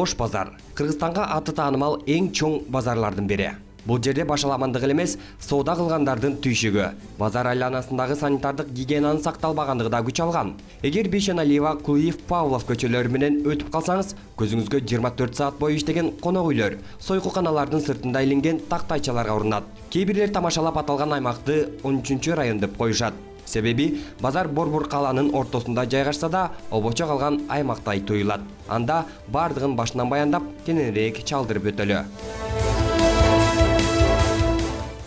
Ош базар. Кыргызстанга аты таанымал эң чоң базарлардын бири. Бул жерде башаламандык эле соода кылгандардын түйшүгү. Базар айланасындагы санитардык гигиенанын сакталбагандыгы да күч алган. Эгер Бейшеналиева, Кулиев, Павлов көчөлөрү менен өтүп калсаңыз, көзүңүзгө 24 саат бою иштеген конок үйлөр, сойкуканалардын сыртында иленген тактайчаларга урунат. Кээ бирлер тамашалап аталган аймакты 13-район деп коюшат. Себеби базар борбор каланын ортосунда жайгашса да, обочо калган аймактай туюлат. Анда бардыгын башынан баяндап, кененирээк чалдырып өтөлү.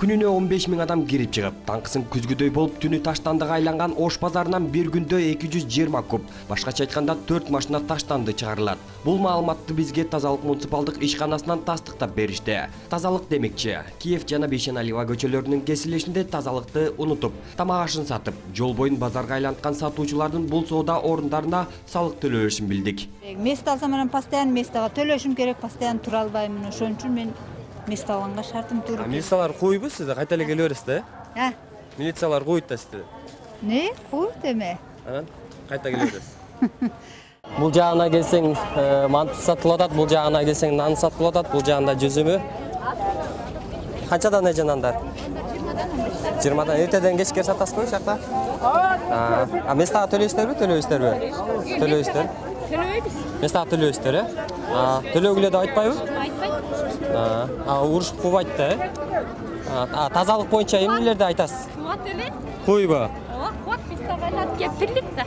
Күнүнө 15 000 адам кирип чыгып, таңкысын күзгүдөй болуп түнү таштандыга айланган Ош базарынан бир күндө 220 куб, башкача айтканда 4 машина таштанды чыгарылат. Бул маалыматты бизге тазалык муниципалдык ишканасынан тастыктап беришти. Тазалык демекчи, Киев жана Бейшеналиева көчөлөрүнүн кесилешинде тазалыкты унутуп, тамак ашын сатып, жол боюн базарга айланткан сатуучулардын бул соода орундарына салык төлөшүн билдик. Место алсам, мен постоянно местога төлөшүм керек, постоянно тура албайм. Ошон үчүн мен место алганга шартым туруп. Милициялар койбу сизди? Кайта эле келе бересиз да? Милициялар койт да сизди. Не? Койт эме. Анан кайта келе бересиз. Бул жагына келсең, манты сатылып атат, бул жагына келсең, нан сатылып атат, бул жагында жүзүмү. Канчадан эже нандар? 20-дан. Эртеден кечке сатасызбы жакта? Местага төлөйсүзбү? Төлөйсүздөр. Местага төлөйсүздөр, төлөгүлө да айтпайбы? Уруш кубайт да. Тазалык боюнча эмнелерди айтасыз? Кубат эле. Куйбу? Кубат местага айланып кептирлик да.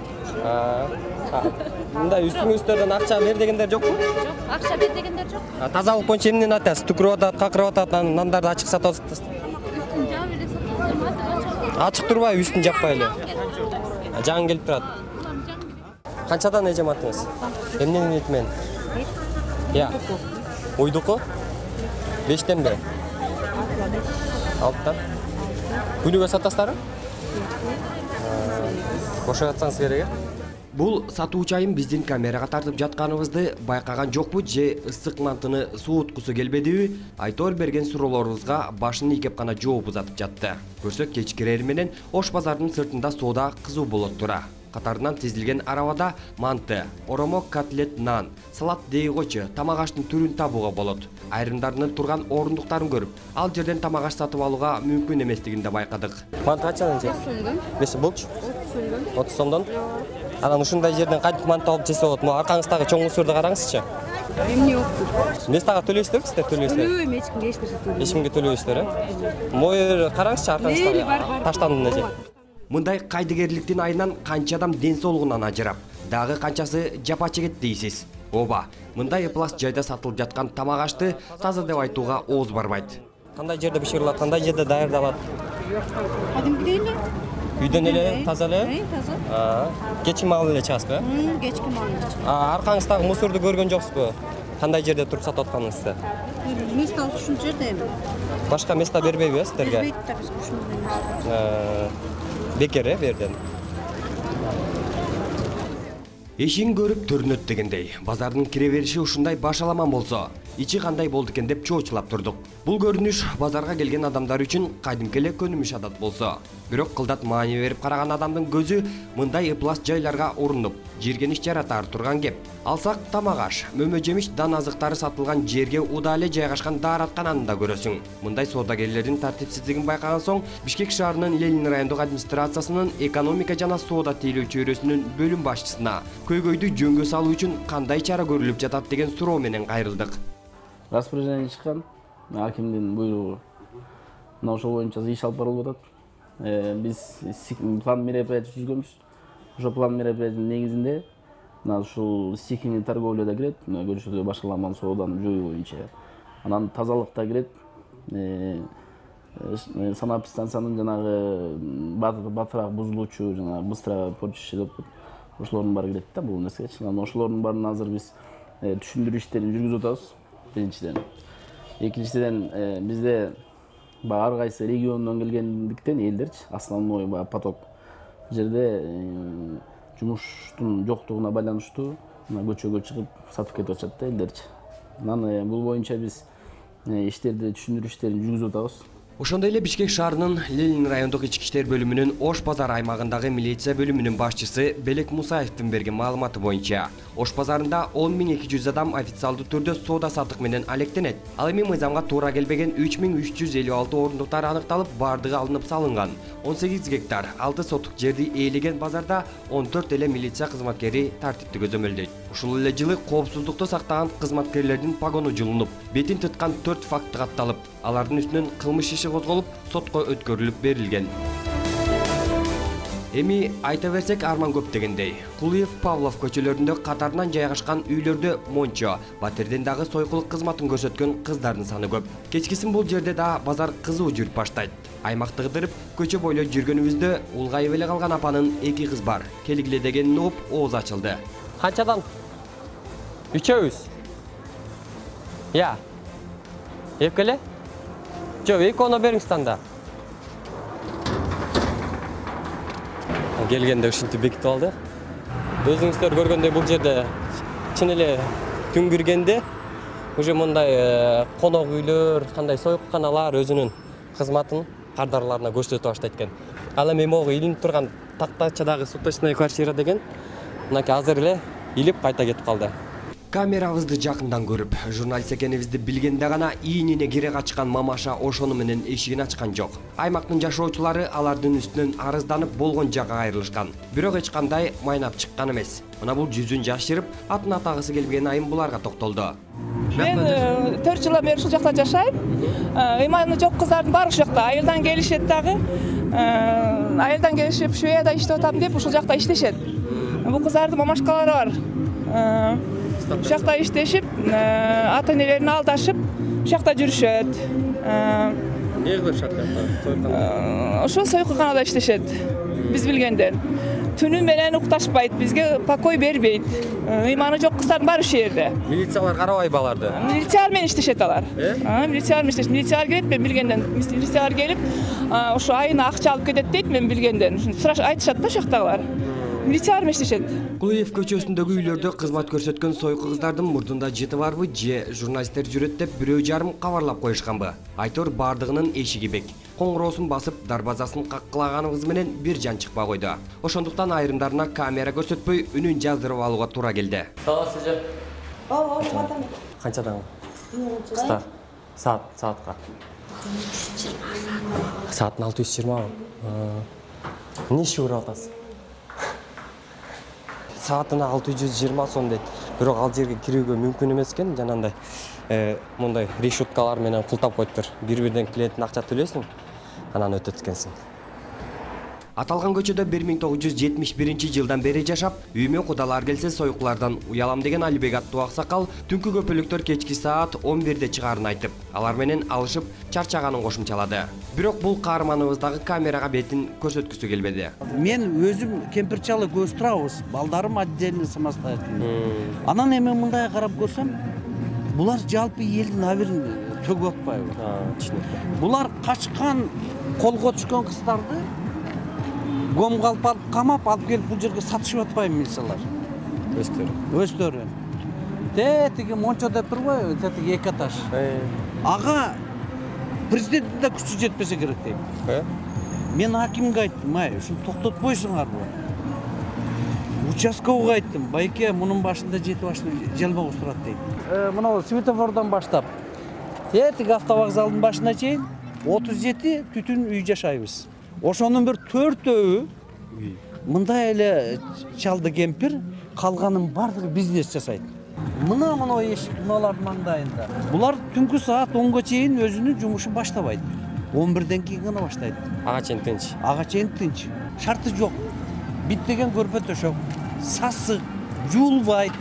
Мындай үстүңүздөрдөн акча бер дегендер жокпу? Жок, акча бер дегендер жок. Тазалык боюнча эмнени айтасыз? Түкүрүп атат, какырып атат, нандарды ачык сатып атасыз. Үстүн жаап эле сатып. Ачык турбайбы, үстүн жаппай эле. Жаңы келип турат. Канчадан эже мантыңыз? Эмненин эти менен? Ойдуку? 5-тен бе? 6-тан? Күнүгө сатасыздарбы? Кошо атсаңыз керек. Бул сатуучу айым биздин камерага тартып жатканыбызды байкаган жокпу же ысык мантыны сууткусу келбедиби? Айтор берген суроолорубузга башын ийкеп гана жооп узатып жатты. Көрсөк кечкирери менен Ош базарынын сыртында соода кызуу болот тура. Катарынан тизилген арабада манты, оромок, котлет, нан, салат дей койчу тамак аштын түрүн табууга болот. Айрымдарынын турган орундуктарын көрүп, ал жерден тамак аш сатып алууга мүмкүн эместигин да байкадык. Манты качадан же? 5 сом. Болчу? 30 сомдон. Анан ушундай жерден кантип манты алып жесе болот? Могу аркаңыздагы чоң усурду караңызчы. Эмне болуп? Местага төлөйсүзбү сиздер? Төлөбөйм, эчкимге эч нерсе төлөбөйм. Эчкимге төлөбөйсүздөр, Могу караңызчы аркаңыздагы таштандыны же. Мындай кайдыгерликтин айынан канча адам ден соолугунан ажырап, дагы канчасы жапа чегет дейсиз. Ооба, мындай пласт жайда сатылып жаткан тамак ашты таза деп айтууга ооз барбайт. Кандай жерде бышырылат, кандай жерде даярдалат? Кадимкидей эле. Үйдөн эле таза эле? Таза. Кечки маал эле чыгасызбы? Кечки маал. Аркаңыздагы мусорду көргөн жоксузбу? Кандай жерде туруп сатып атканыңызды? Место ушул жерде эми. Башка место бербейби сиздерге? Бербейт да биз ушундай. Бекер берден. Эшин көрүп төрүнөт дегендей, базардын кире бериши ушундай башаламан болсо, ичи кандай болду экен деп чоочулап турдук. Бул көрүнүш базарга келген адамдар үчүн кадимки эле көнүмүш адат болсо, бирок кылдат маани берип караган адамдын көзү мындай ыплас жайларга урунуп, жиргениш жаратар турган кеп. Алсак тамак аш, мөмө жемиш, дан азыктары сатылган жерге уда эле жайгашкан даараткананы да көрөсүң. Мындай соодагерлердин тартипсиздигин байкаган соң, Бишкек шаарынын Ленин райондук администрациясынын экономика жана соода тейлөө чөйрөсүнүн бөлүм башчысына көйгөйдү жөнгө салуу үчүн кандай чара көрүлүп жатат деген суроо менен кайрылдык. Распоряжение чыккан, акимдин буйругу. Мына ошол боюнча иш алып барылып атат. Биз план мероприятий түзгөнбүз. Ошо план мероприятиянын негизинде мына ушул стихийный торговля да кирет, көрүшүлгө башаламан сооданы жоюу боюнча. Анан тазалык да кирет. Санэпидстанциянын жанагы батыраак бузулуучу, жана быстро почище деп ошолордун баары кирет да бул нерсечи. Анан ошолордун баарын азыр биз түшүндүрүү иштерин жүргүзүп атабыз. Биринчиден. Экинчиден бизде ар кайсы региондон келгендиктен элдерчи основной поток жерде жумуштун жоктугуна байланыштуу көчөгө чыгып сатып кетип атышат да элдерчи. Анан бул боюнча биз иштерди түшүндүрүү иштерин жүргүзүп атабыз. Ошондой эле Бишкек шаарынын Ленин райондук ички иштер бөлүмүнүн Ош базар аймагындагы милиция бөлүмүнүн башчысы Белек Мусаевдин берген маалыматы боюнча, Ош базарында 10.200 адам официалдуу түрдө соода саттык менен алектенет. Ал эми мыйзамга туура келбеген 3356 орундуктар аныкталып, бардыгы алынып салынган. 18 гектар 6 соттук жерди ээлеген базарда 14 эле милиция кызматкери тартипти көзөмөлдөйт. Ушул эле жылы коопсуздукту сактаган кызматкерлердин погону жулунуп, бетин тыткан 4 факты катталып, алардын үстүнөн кылмыш иши козголуп, сотко өткөрүлүп берилген. Эми айта берсек арман көп дегендей. Кулиев, Павлов көчөлөрүндө катарынан жайгашкан үйлөрдө мончо, батирден дагы сойкулук кызматын көрсөткөн кыздардын саны көп. Кечкисин бул жерде да базар кызуу жүрүп баштайт. Аймакты кыдырып, көчө бойлой жүргөнүбүздө улгайып эле калган апанын 2 кыз бар. Келгиле дегенин угуп, ооз ачылды. Канчадан? Үчөөбүз. Я. Экеле? Жок, экөөнө бериңиз танда. Келгенде ушинтип бекитип алды. Өзүңүздөр көргөндөй бул жерде чын эле түн киргенде уже мындай конок үйлөр, кандай сойкуканалар өзүнүн кызматын кардарларына көрсөтүп баштайт экен. Ал эми могу илинип турган тактачадагы суточная квартира деген мынакей азыр эле илип кайта кетип калды. Камерабызды жакындан көрүп, журналист экенибизди билгенде гана ийинине кире качкан мамаша ошону менен эшигин ачкан жок. Аймактын жашоочулары алардын үстүнөн арызданып болгон жакка кайрылышкан. Бирок эч кандай майнап чыккан эмес. Мына бул жүзүн жашырып, атын атагысы келбеген айым буларга токтолду. Мен 4 жылдан бери ушул жакта жашайм. Ыйманы жок кыздардын баары ушул жакта айылдан келишет дагы. Айылдан келишип Шведияда иштеп атам деп ушул жакта иштешет. Бул кыздардын мамашкалары бар. Ушул жакта иштешип, ата энелерин алдашып, ушул жакта жүрүшөт. Эмне кылышат? Ошол сойкуканада иштешет. Биз билгенден. Түнү менен укташпайт, бизге покой бербейт. Ыйманы жок кыздардын баары ушул жерде. Милициялар карабайбы аларды? Милициялар менен иштешет алар. Милициялар менен иштешет. Милициялар келет, мен билгенден. Милициялар келип, ошо айына акча алып кетет дейт, мен билгенден. Сураш айтышат да ошоктагылар. Милициялар менен иштешет. Кулиев көчөсүндөгү үйлөрдө кызмат көрсөткөн сойку кыздардын мурдунда жыты барбы же журналисттер жүрөт деп бирөө жарым кабарлап коюшканбы? Айтор бардыгынын эшиги бек. Коңгуроосун басып, дарбазасын каккылаганыбыз менен бир жан чыкпай койду. Ошондуктан айрымдарына камера көрсөтпөй үнүн жаздырып алууга туура келди. Саламатсыз же? Канчадан? Кыста. Саатка. Саатын 620. Эмне иш көрүп атасыз? Саатына 620 сом дейт. Бирок ал жерге кирүүгө мүмкүн эмес экен, жанагындай мындай решеткалар менен култап коюптур. Бир-бирден клиенттин акча төлөйсүң, анан өтөт экенсиң. Аталган көчөдө 1971 жылдан бери жашап, үйүмө кудалар келсе сойкулардан уялам деген Алибек аттуу аксакал түнкү көпөлүктөр кечки саат 11де чыгаарын айтып, алар менен алышып чарчаганын кошумчалады. Бирок бул каарманыбыздагы камерага бетин көрсөткүсү келбеди. Мен өзүм кемпирчалы көз турабыз, балдарым отдельно самостоятельно. Анан эми мындай карап көрсөм, булар жалпы элдин абырын төгүп атпайбы? Булар качкан, колго түшкөн кыздарды гомгалп алып камап алып келип бул жерге сатышып атпайбы милициялар? Өздөрү. Тетиги мончо деп турбайбы? Тетиги 2 этаж. Ага президенттин да күчү жетпесе керек дейм. Мен акимге айттым, ушуну токтотпойсуңарбы? Участковга айттым, байке мунун башында жетип ашып жалмагыз турат дейт. Мына светофордон баштап тетиги автовокзалдын башына чейин 37 түтүн үй жашайбыз. Ошонун бир 4-өө мындай эле чалды кемпир, калганын бардыгы бизнес жасайт. Мына эшик мыналардын маңдайында. Булар түнкү саат 10го чейин өзүнүн жумушун баштабайт. 11ден кийин гана баштайт. Ага чейин тынч. Ага чейин тынч. Шарты жок. Бит деген көрпө төшөк. Сасык, жуулбайт.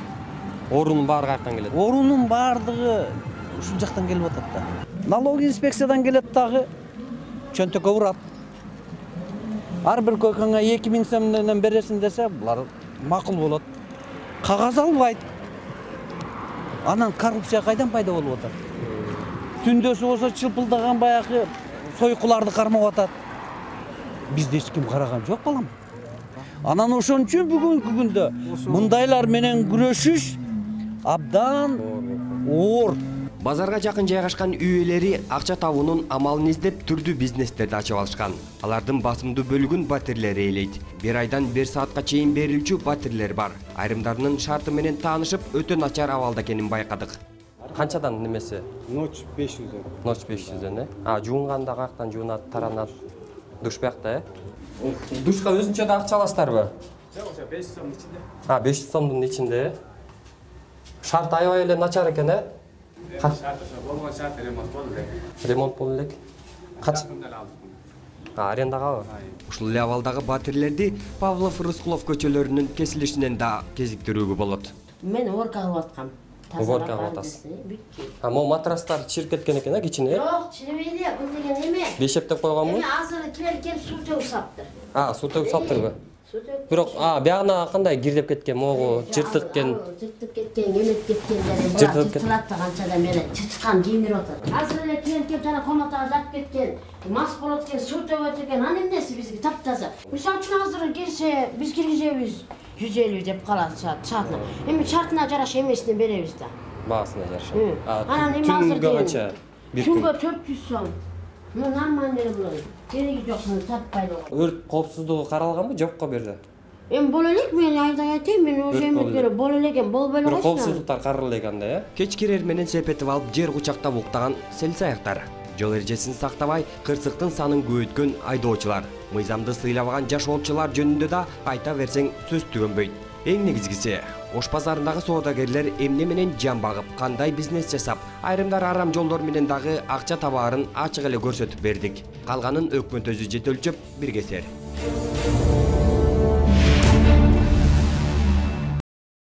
Орунун баары каяктан келет? Орунун бардыгы ушул жактан келип атат да. Налоговый инспекциядан келет дагы чөнтөккө урат. Ар бир койкаңа 2000 сомдон бересиң десе, булар макул болот. Кагаз албайт. Анан коррупция кайдан пайда болуп атат? Түндөсү болсо чылпылдаган баягы сойкуларды кармап атат. Бизде эч ким караган жок балам. Анан ошон үчүн бүгүнкү күндө мындайлар менен күрөшүш абдан оор. Базарга жакын жайгашкан үй ээлери акча табуунун амалын издеп түрдүү бизнестерди ачып алышкан. Алардын басымдуу бөлүгүн батирлер ээлейт. 1 айдан 1 саатка чейин берилүүчү батирлер бар. Айрымдарынын шарты менен таанышып, өтө начар абалда экенин байкадык. Канчадан немеси? Ночь 500'ден. Ночь 500'ден, жуунганда каяктан жуунат, таранат? Душ биякта, Душка өзүнчө да акча аласыздарбы? Жок, 500 сомдун ичинде. 500 сомдун ичинде. Шарт аябай эле начар экен, Шарты болгон шарт ремонт болду элек. Ремонт болду элек. Кача? Арендагабы? Ушул эле абалдагы батирлерди Павлов Рыскулов көчөлөрүнүн кесилишинен да кезиктирүүгө болот. Мен уборка кылып аткам. Уборка кылып атасыз. Могу матрастар чирип кеткен экен, кичине? Жок, чирибейли, бул деген эме. Бешептеп койгонбу? Эме азыр келген суу төгүп саптыр. Суу төгүп саптырбы? Бирок, биягына кандай кирдеп кеткен, могу жыртык экен. Жыртык кеткен, эмет кеткендер. Жыртылат да канчада мени чычкан кийиндирип атат. Азыр эле келип жана комнатага жатып кеткен. Мас болот экен, суу төгөт экен. Аны эмнеси бизге таптаза. Мисалы үчүн азыр келсе, биз киргизебиз 150 деп калат саатына. Эми шартына жараша эмесине беребиз да. Баасына жараша. Анан эми азыр Түнгө канча? Түнгө 400 сом. Ну нормально эле болот. Кереги жок, таппайды. Өрт коопсуздугу каралганбы, жокко берди? Эми боло элек, мен айта айтайын, мен уже эметкере боло элекем, болбой эле койсун. койсун. Коопсуздуктар каралды экенде, Кеч кирер менен сепетип алып жер кучактап уктаган селсаяктар. Жол эрежесин сактабай, кырсыктын санын көбөйткөн айдоочулар. Мыйзамды сыйлабаган жашоочулар жөнүндө да айта берсең сөз түгөнбөйт. Эң негизгиси, Ош базарындагы соодагерлер эмне менен жан багып, кандай бизнес жасап, айрымдар арам жолдор менен дагы акча табаарын ачык эле көрсөтүп бердик. Калганын өкмөт өзү жетөлчөп, бирге сер.